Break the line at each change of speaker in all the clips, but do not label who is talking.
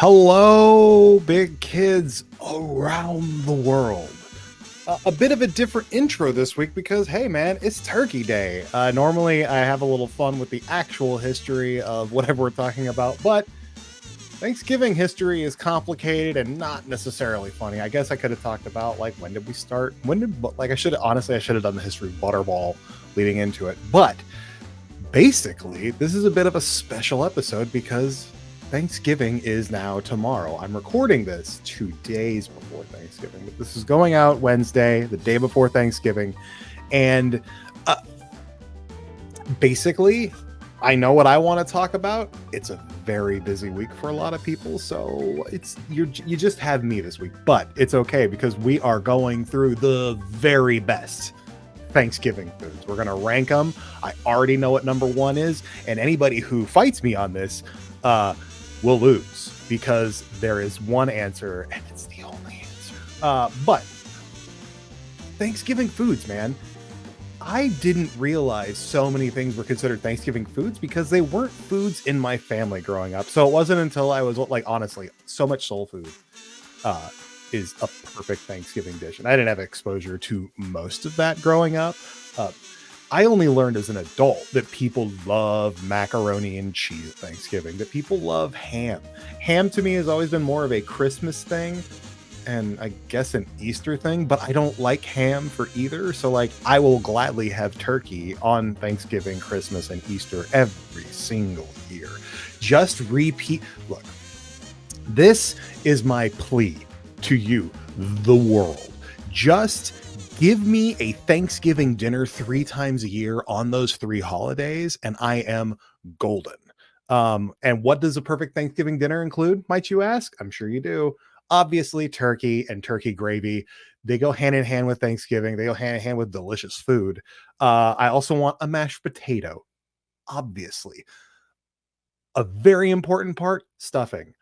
Hello, big kids around the world. A bit of a different intro this week because, hey, man, it's Turkey Day. Normally, I have a little fun with the actual history of whatever we're talking about, but Thanksgiving history is complicated and not necessarily funny. I guess I could have talked about, like, when did we start? I should honestly, I should have done the history of Butterball leading into it. But basically, this is a bit of a special episode because Thanksgiving is now tomorrow. I'm recording this 2 days before Thanksgiving, but this is going out Wednesday, the day before Thanksgiving. And uh, basically, I know what I want to talk about. It's a very busy week for a lot of people, so you just have me this week, but it's okay because we are going through the very best Thanksgiving foods. We're gonna rank them. I already know what number one is, and anybody who fights me on this will lose because there is one answer, and it's the only answer. But Thanksgiving foods, man. I didn't realize so many things were considered Thanksgiving foods because they weren't foods in my family growing up. So it wasn't until I was like, honestly, so much soul food uh, is a perfect Thanksgiving dish. And I didn't have exposure to most of that growing up. Uh, I only learned as an adult that people love macaroni and cheese at Thanksgiving, that people love ham. Ham to me has always been more of a Christmas thing and I guess an Easter thing, but I don't like ham for either. So, like, I will gladly have turkey on Thanksgiving, Christmas, and Easter every single year. Just repeat. Look, this is my plea to you, the world. Just give me a Thanksgiving dinner 3 times a year on those 3 holidays, and I am golden. And what does a perfect Thanksgiving dinner include, might you ask? I'm sure you do. Obviously, turkey and turkey gravy. They go hand in hand with Thanksgiving. They go hand in hand with delicious food. I also want a mashed potato, obviously. A very important part, stuffing.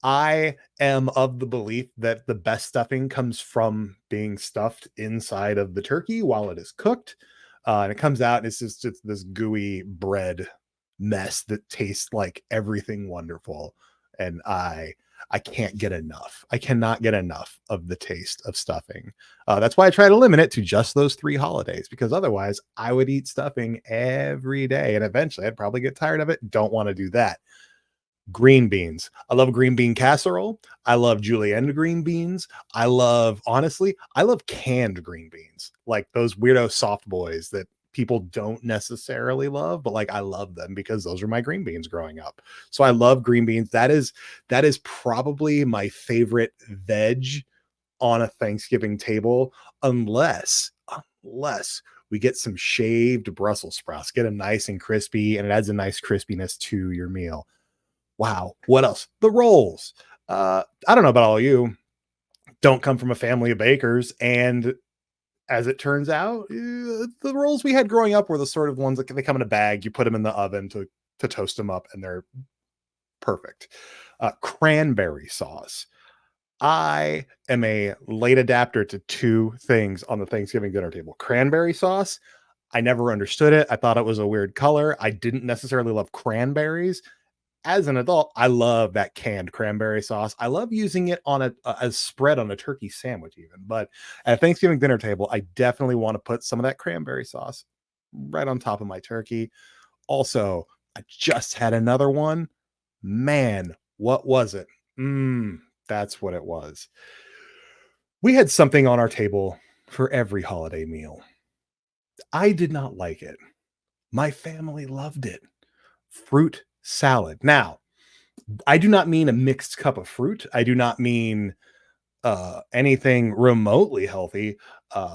I am of the belief that the best stuffing comes from being stuffed inside of the turkey while it is cooked. And it comes out and it's just it's this gooey bread mess that tastes like everything wonderful. And I can't get enough. I cannot get enough of the taste of stuffing. That's why I try to limit it to just those 3 holidays, because otherwise I would eat stuffing every day and eventually I'd probably get tired of it. Don't want to do that. Green beans. I love green bean casserole. I love julienne green beans. Honestly, I love canned green beans, like those weirdo soft boys that people don't necessarily love, but like I love them because those are my green beans growing up. So I love green beans. That is probably my favorite veg on a Thanksgiving table, unless we get some shaved Brussels sprouts, get them nice and crispy, and it adds a nice crispiness to your meal. Wow. What else? The rolls. I don't know about all you. Don't come from a family of bakers. And as it turns out, the rolls we had growing up were the sort of ones that they come in a bag. You put them in the oven to toast them up, and they're perfect. Cranberry sauce. I am a late adapter to two things on the Thanksgiving dinner table. Cranberry sauce. I never understood it. I thought it was a weird color. I didn't necessarily love cranberries. As an adult, I love that canned cranberry sauce. I love using it on a spread on a turkey sandwich, even. But at a Thanksgiving dinner table, I definitely want to put some of that cranberry sauce right on top of my turkey. Also, I just had another one. Man, what was it? That's what it was. We had something on our table for every holiday meal. I did not like it. My family loved it. Fruit salad. Now, I do not mean a mixed cup of fruit. I do not mean anything remotely healthy.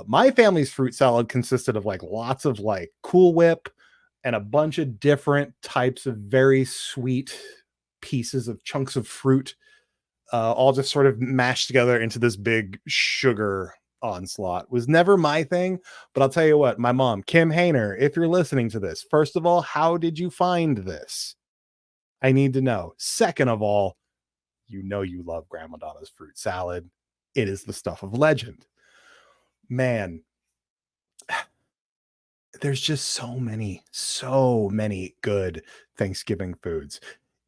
My family's fruit salad consisted of like lots of like Cool Whip and a bunch of different types of very sweet pieces of chunks of fruit, all just sort of mashed together into this big sugar onslaught. Was never my thing, but I'll tell you what, my mom, Kim Hayner, if you're listening to this, first of all, how did you find this? I need to know. Second of all, you know you love Grandma Donna's fruit salad. It is the stuff of legend. Man, there's just so many good Thanksgiving foods.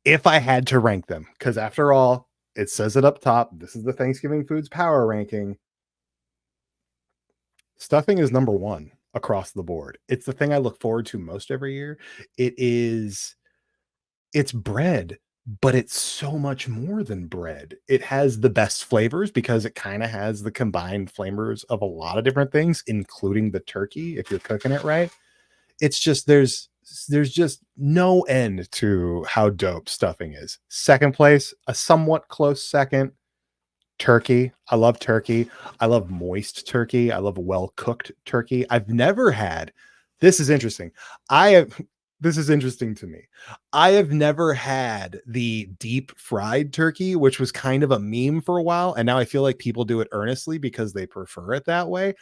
If I had to rank them, because after all, It says it up top. This is the Thanksgiving foods power ranking. Stuffing is number 1 across the board. It's the thing I look forward to most every year. It is it's bread, but it's so much more than bread. It has the best flavors because it kinda has the combined flavors of a lot of different things, including the turkey, if you're cooking it right. It's just there's just no end to how dope stuffing is. Second place, a somewhat close second, turkey. I love turkey. I love moist turkey. I love well-cooked turkey. I've never had this is interesting. I have this is interesting to me. I have never had the deep fried turkey, which was kind of a meme for a while, and now I feel like people do it earnestly because they prefer it that way.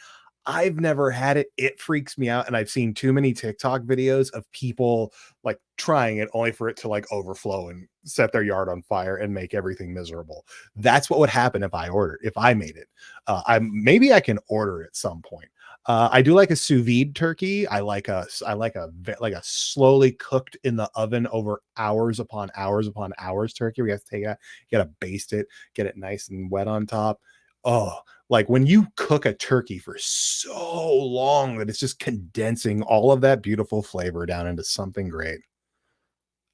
I've never had it. It freaks me out, and I've seen too many TikTok videos of people, like, trying it only for it to, like, overflow and set their yard on fire and make everything miserable. That's what would happen if I made it. Maybe I can order at some point. I do like a sous vide turkey. I like a slowly cooked in the oven over hours upon hours turkey. We have to take it, you gotta baste it, get it nice and wet on top. Oh, like when you cook a turkey for so long that it's just condensing all of that beautiful flavor down into something great.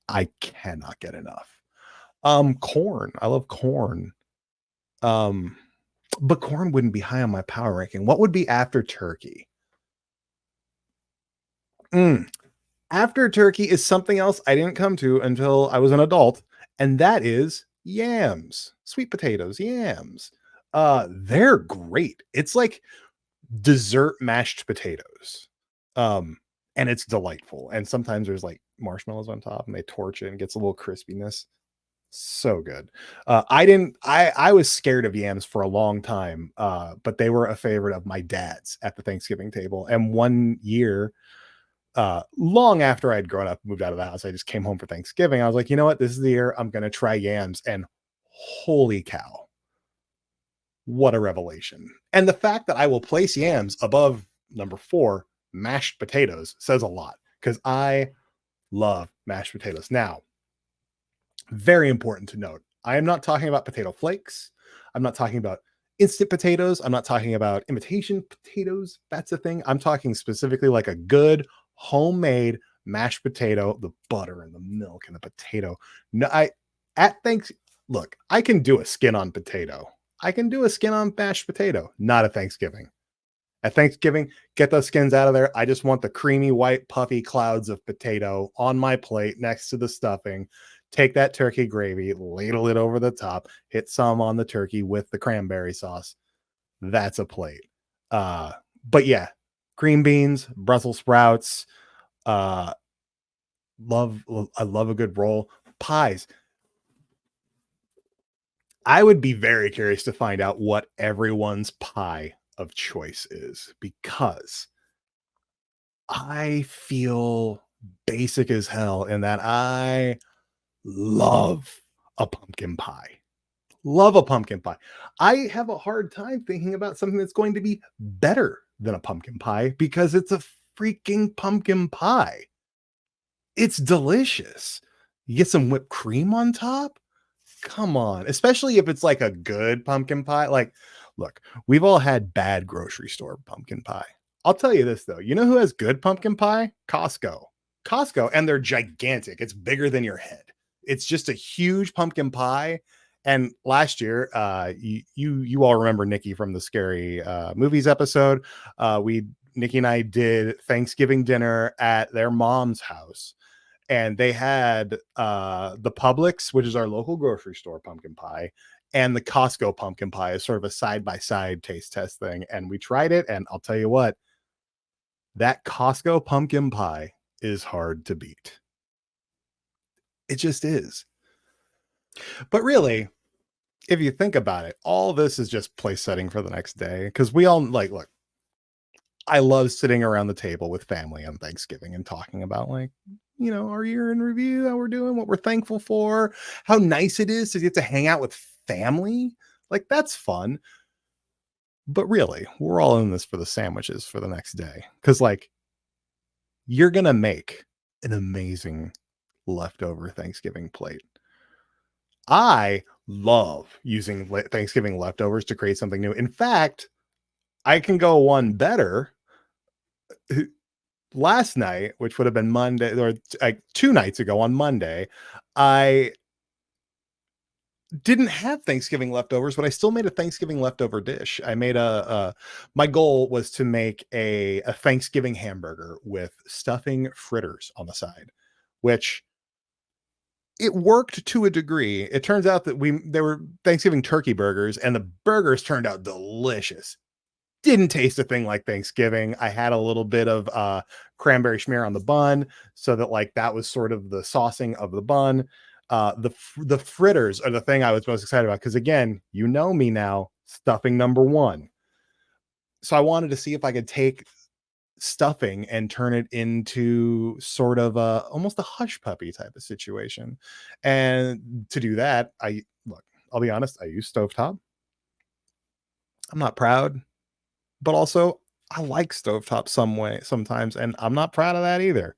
I cannot get enough. Corn. I love corn. Um, but corn wouldn't be high on my power ranking. What would be after turkey? Mm, After turkey is something else I didn't come to until I was an adult, and that is yams. Sweet potatoes, yams. They're great. It's like dessert mashed potatoes. Um, and it's delightful. And sometimes there's like marshmallows on top and they torch it and gets a little crispiness. So good. I was scared of yams for a long time, but they were a favorite of my dad's at the Thanksgiving table. And one year, long after I'd grown up, moved out of the house, I just came home for Thanksgiving. I was like, you know what? This is the year I'm gonna try yams. And holy cow, what a revelation. And the fact that I will place yams above number 4, mashed potatoes, says a lot because I love mashed potatoes. Now, very important to note, I am not talking about potato flakes. I'm not talking about instant potatoes. I'm not talking about imitation potatoes. That's a thing. I'm talking specifically like a good homemade mashed potato, the butter and the milk and the potato. No, I at thanks look, I can do a skin on potato. I can do a skin on mashed potato, not at Thanksgiving. At Thanksgiving, get those skins out of there. I just want the creamy white puffy clouds of potato on my plate next to the stuffing. Take that turkey gravy, ladle it over the top, hit some on the turkey with the cranberry sauce. That's a plate. Uh, but yeah, green beans, Brussels sprouts, uh, I love a good roll. Pies. I would be very curious to find out what everyone's pie of choice is because I feel basic as hell in that I love a pumpkin pie. Love a pumpkin pie. I have a hard time thinking about something that's going to be better than a pumpkin pie because it's a freaking pumpkin pie. It's delicious. You get some whipped cream on top. Come on, especially if it's like a good pumpkin pie. Like, look, we've all had bad grocery store pumpkin pie. I'll tell you this though. You know who has good pumpkin pie? Costco. Costco, and they're gigantic. It's bigger than your head. It's just a huge pumpkin pie. And last year, you all remember Nikki from the scary movies episode. We Nikki and I did Thanksgiving dinner at their mom's house and they had the Publix, which is our local grocery store pumpkin pie, and the Costco pumpkin pie is sort of a side by side taste test thing. And we tried it, and I'll tell you what, that Costco pumpkin pie is hard to beat. It just is. But really, if you think about it, all this is just place setting for the next day because we all like, look, I love sitting around the table with family on Thanksgiving and talking about like, our year in review, how we're doing, what we're thankful for, how nice it is to get to hang out with family. Like that's fun. But really, we're all in this for the sandwiches for the next day. Cause like you're gonna make an amazing leftover Thanksgiving plate. I love using Thanksgiving leftovers to create something new. In fact, I can go one better. Last night, which would have been Monday or like 2 nights ago on Monday, I didn't have Thanksgiving leftovers, but I still made a Thanksgiving leftover dish. I made my goal was to make a Thanksgiving hamburger with stuffing fritters on the side, which it worked to a degree. It turns out that they were Thanksgiving turkey burgers, and the burgers turned out delicious. Didn't taste a thing like Thanksgiving. I had a little bit of cranberry schmear on the bun, so that like that was sort of the saucing of the bun. The fritters are the thing I was most excited about because again, you know me now, stuffing number one. So I wanted to see if I could take stuffing and turn it into sort of a almost a hush puppy type of situation. And to do that, I'll be honest, I use stovetop. I'm not proud, but also I like stovetop some way sometimes, and I'm not proud of that either.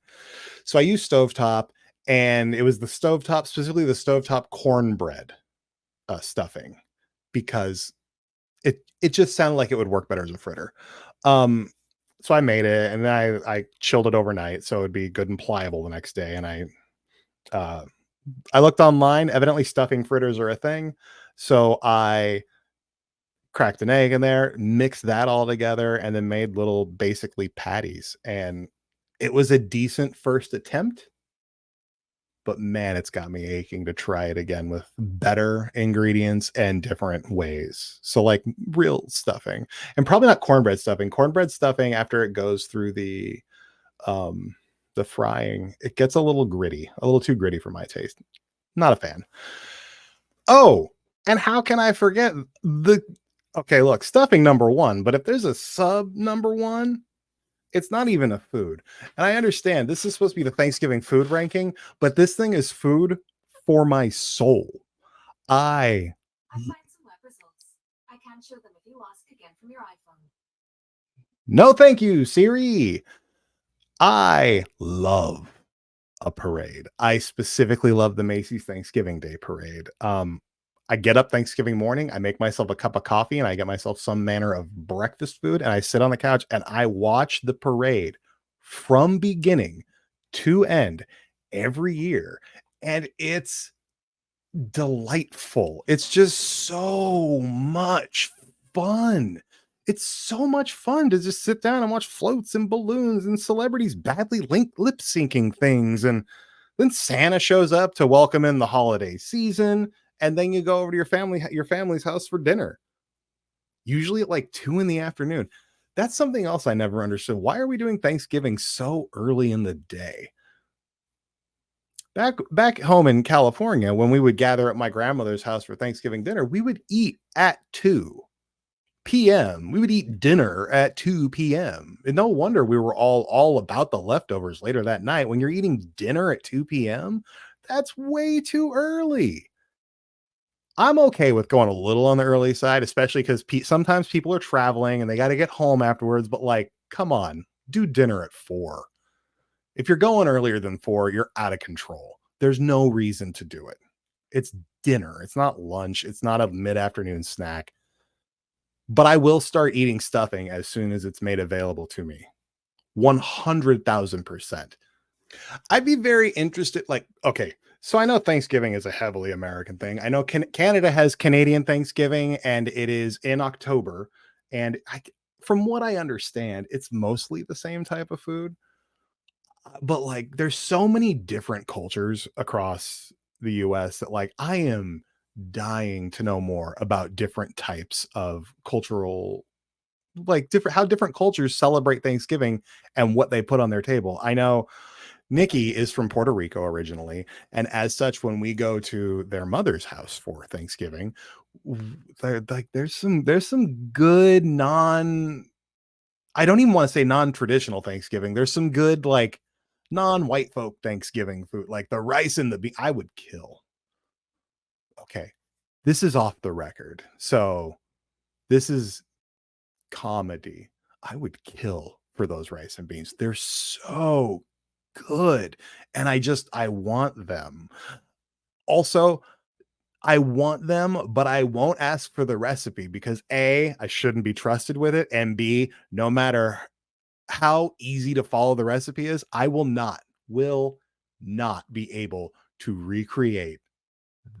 So I use stovetop, and it was the stovetop, specifically the stovetop cornbread stuffing, because it just sounded like it would work better as a fritter. Um, so I made it, and then I chilled it overnight so it'd be good and pliable the next day. And uh, I looked online. Evidently, stuffing fritters are a thing, so I cracked an egg in there, mixed that all together, and then made little basically patties. And it was a decent first attempt, but man, it's got me aching to try it again with better ingredients and different ways. So like real stuffing, and probably not cornbread stuffing. Cornbread stuffing after it goes through um the frying, it gets a little gritty, a little too gritty for my taste. Not a fan. Oh, and how can I forget the okay, look, stuffing number 1, but if there's a sub number 1, it's not even a food. And I understand this is supposed to be the Thanksgiving food ranking, but this thing is food for my soul. I
I find some web results. I can show them if you ask again from your iPhone.
no thank you, Siri. I love a parade. I specifically love the Macy's Thanksgiving Day Parade. I get up Thanksgiving morning, I make myself a cup of coffee, and I get myself some manner of breakfast food, and I sit on the couch and I watch the parade from beginning to end every year. And it's delightful. It's just so much fun. It's so much fun to just sit down and watch floats and balloons and celebrities badly lip syncing things. And then Santa shows up to welcome in the holiday season. And then you go over to your family's house for dinner, usually at like 2 in the afternoon. That's something else I never understood. Why are we doing Thanksgiving so early in the day? Back home in California, when we would gather at my grandmother's house for Thanksgiving dinner, we would eat at 2 p.m. We would eat dinner at 2 p.m. And no wonder we were all about the leftovers later that night. When you're eating dinner at 2 p.m., that's way too early. I'm okay with going a little on the early side, especially because sometimes people are traveling and they got to get home afterwards. But like, come on, do dinner at 4. If you're going earlier than 4, you're out of control. There's no reason to do it. It's dinner. It's not lunch. It's not a mid-afternoon snack. But I will start eating stuffing as soon as it's made available to me. 100,000%. I'd be very interested. Like, okay, so I know Thanksgiving is a heavily American thing. I know Canada has Canadian Thanksgiving, and it is in October. And from what I understand, it's mostly the same type of food. But like there's so many different cultures across the US that like I am dying to know more about different types of cultural, like different how different cultures celebrate Thanksgiving and what they put on their table. I know Nikki is from Puerto Rico originally, and as such when we go to their mother's house for Thanksgiving, like there's some good I don't even want to say non-traditional Thanksgiving. There's some good like non-white folk Thanksgiving food, like the rice and the bean. I would kill. Okay, this is off the record, so this is comedy. I would kill for those rice and beans. They're so good, and I want them. Also, I want them, but I won't ask for the recipe because A, I shouldn't be trusted with it, and B, no matter how easy to follow the recipe is, I will not be able to recreate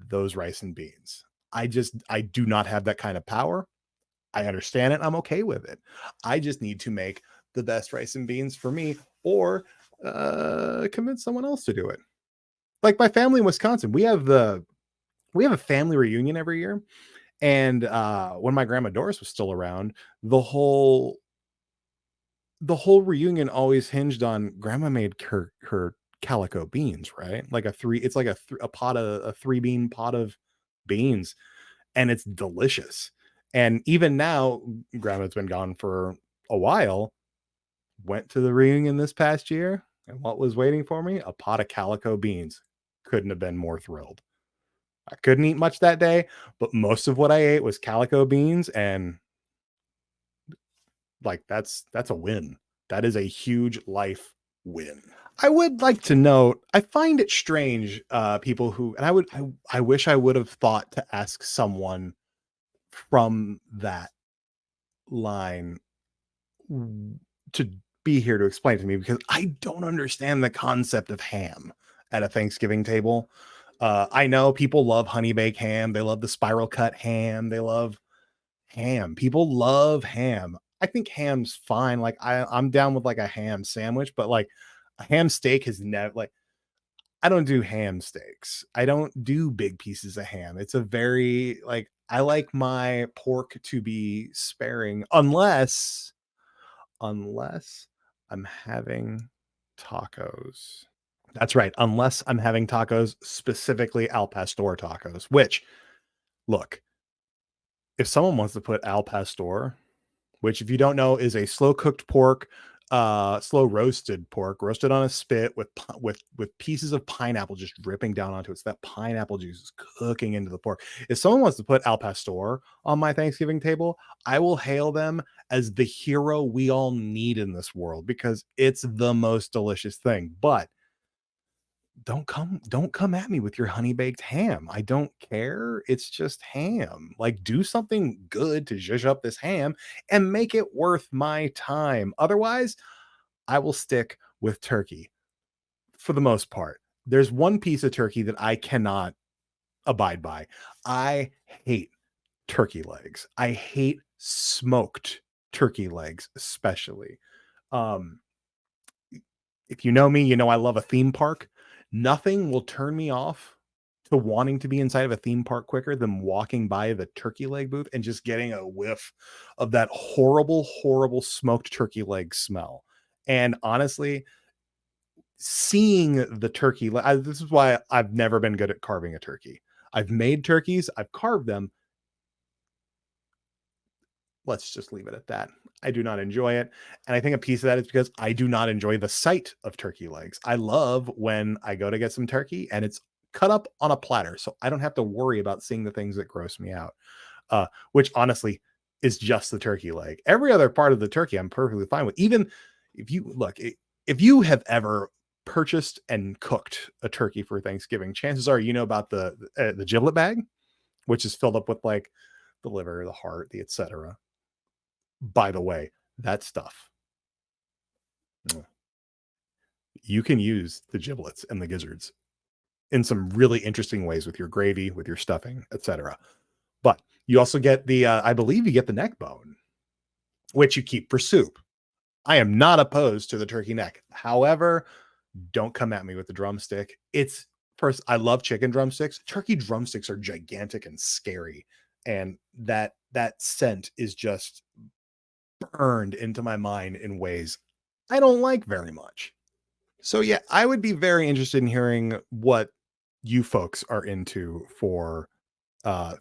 those rice and beans. I do not have that kind of power. I understand it. I'm okay with it. I just need to make the best rice and beans for me or convince someone else to do it. Like my family in Wisconsin, we have a family reunion every year. And when my grandma Doris was still around, the whole the whole reunion always hinged on grandma made her calico beans, right? Like it's like a pot of a three bean pot of beans, and it's delicious. And even now, grandma's been gone for a while. Went to the reunion this past year, and what was waiting for me? A pot of calico beans. Couldn't have been more thrilled. I couldn't eat much that day, but most of what I ate was calico beans, and like that's a win. That is a huge life win. I would like to note, I find it strange, people who, and I wish I would have thought to ask someone from that line to be here to explain to me because I don't understand the concept of ham at a Thanksgiving table. I know people love honey baked ham, they love the spiral cut ham, they love ham. People love ham. I think ham's fine. Like I'm down with like a ham sandwich, but like a ham steak has never like I don't do ham steaks. I don't do big pieces of ham. It's a very like I like my pork to be sparing unless I'm having tacos. That's right. Unless I'm having tacos, specifically al pastor tacos, which look, if someone wants to put al pastor, which if you don't know is a slow cooked pork, slow roasted pork, roasted on a spit with pieces of pineapple just dripping down onto it. So that pineapple juice is cooking into the pork. If someone wants to put al pastor on my Thanksgiving table, I will hail them as the hero we all need in this world because it's the most delicious thing. But don't come at me with your honey baked ham. I don't care. It's just ham. Like do something good to zhuzh up this ham and make it worth my time. Otherwise, I will stick with turkey for the most part. There's one piece of turkey that I cannot abide by. I hate turkey legs. I hate smoked turkey legs especially. Um if you know me, you know I love a theme park. Nothing will turn me off to wanting to be inside of a theme park quicker than walking by the turkey leg booth and just getting a whiff of that horrible, horrible smoked turkey leg smell. And honestly, seeing the turkey, this is why I've never been good at carving a turkey. I've made turkeys, I've carved them, let's just leave it at that. I do not enjoy it. And I think a piece of that is because I do not enjoy the sight of turkey legs. I love when I go to get some turkey and it's cut up on a platter. So I don't have to worry about seeing the things that gross me out, which honestly is just the turkey leg. Every other part of the turkey, I'm perfectly fine with. Even if you look, if you have ever purchased and cooked a turkey for Thanksgiving, chances are you know about the giblet bag, which is filled up with like the liver, the heart, the etc. By the way, that stuff, you can use the giblets and the gizzards in some really interesting ways with your gravy, with your stuffing, etc. But you also get I believe you get the neck bone, which you keep for soup. I am not opposed to the turkey neck. However, don't come at me with the drumstick. It's first, I love chicken drumsticks. Turkey drumsticks are gigantic and scary. And that scent is just burned into my mind in ways I don't like very much. So yeah, I would be very interested in hearing what you folks are into for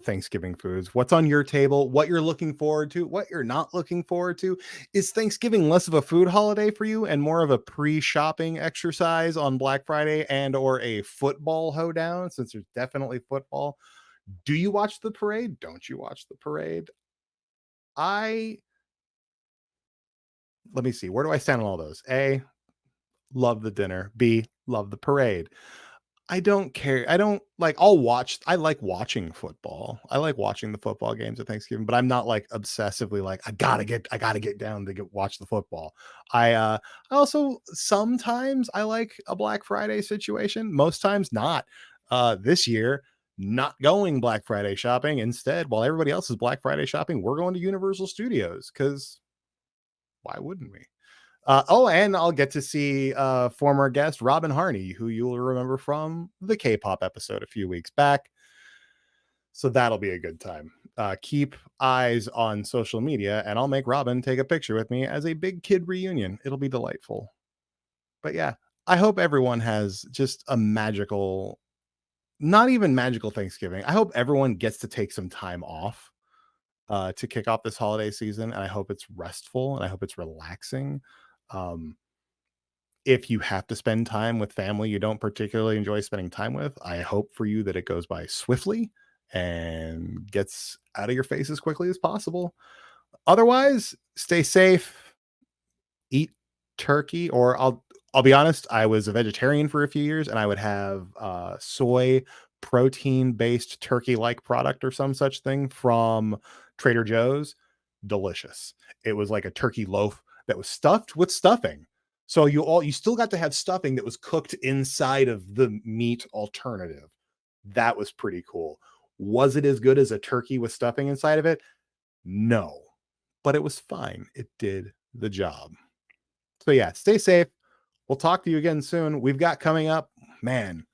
Thanksgiving foods. What's on your table, what you're looking forward to, what you're not looking forward to. Is Thanksgiving less of a food holiday for you and more of a pre-shopping exercise on Black Friday and or a football hoedown since there's definitely football? Do you watch the parade? Don't you watch the parade? I Let me see. Where do I stand on all those? A, love the dinner. B, love the parade. I don't care. I don't like I'll watch I like watching football. I like watching the football games at Thanksgiving, but I'm not like obsessively like I got to get down to get watch the football. I also sometimes I like a Black Friday situation, most times not. This year not going Black Friday shopping. Instead, while everybody else is Black Friday shopping, we're going to Universal Studios cuz why wouldn't we? Oh, and I'll get to see former guest Robin Harney, who you'll remember from the K-pop episode a few weeks back. So that'll be a good time. Keep eyes on social media, and I'll make Robin take a picture with me as a big kid reunion. It'll be delightful. But yeah, I hope everyone has just a magical, not even magical Thanksgiving. I hope everyone gets to take some time off to kick off this holiday season, and I hope it's restful and I hope it's relaxing. Um, if you have to spend time with family you don't particularly enjoy spending time with, I hope for you that it goes by swiftly and gets out of your face as quickly as possible. Otherwise, stay safe, eat turkey, or I'll be honest, I was a vegetarian for a few years and I would have soy protein based turkey like product or some such thing from Trader Joe's. Delicious. It was like a turkey loaf that was stuffed with stuffing. So you still got to have stuffing that was cooked inside of the meat alternative. That was pretty cool. Was it as good as a turkey with stuffing inside of it? No. But it was fine. It did the job. So yeah, stay safe. We'll talk to you again soon. We've got coming up, man,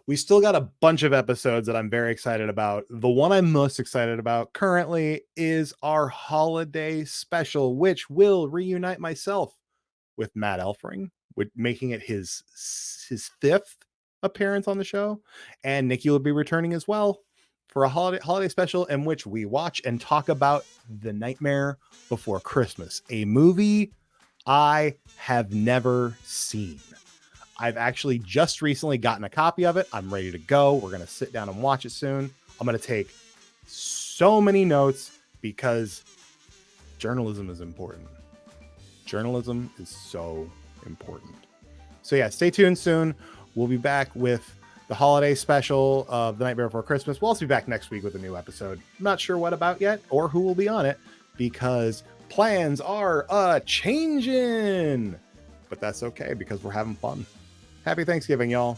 we still got a bunch of episodes that I'm very excited about. The one I'm most excited about currently is our holiday special, which will reunite myself with Matt Elfring, with making it his fifth appearance on the show, and Nikki will be returning as well for a holiday special in which we watch and talk about The Nightmare Before Christmas, a movie I have never seen. I've actually just recently gotten a copy of it. I'm ready to go. We're going to sit down and watch it soon. I'm going to take so many notes because journalism is important. Journalism is so important. So yeah, stay tuned soon. We'll be back with the holiday special of The Nightmare Before Christmas. We'll also be back next week with a new episode. I'm not sure what about yet or who will be on it because plans are changing. But that's okay because we're having fun. Happy Thanksgiving, y'all.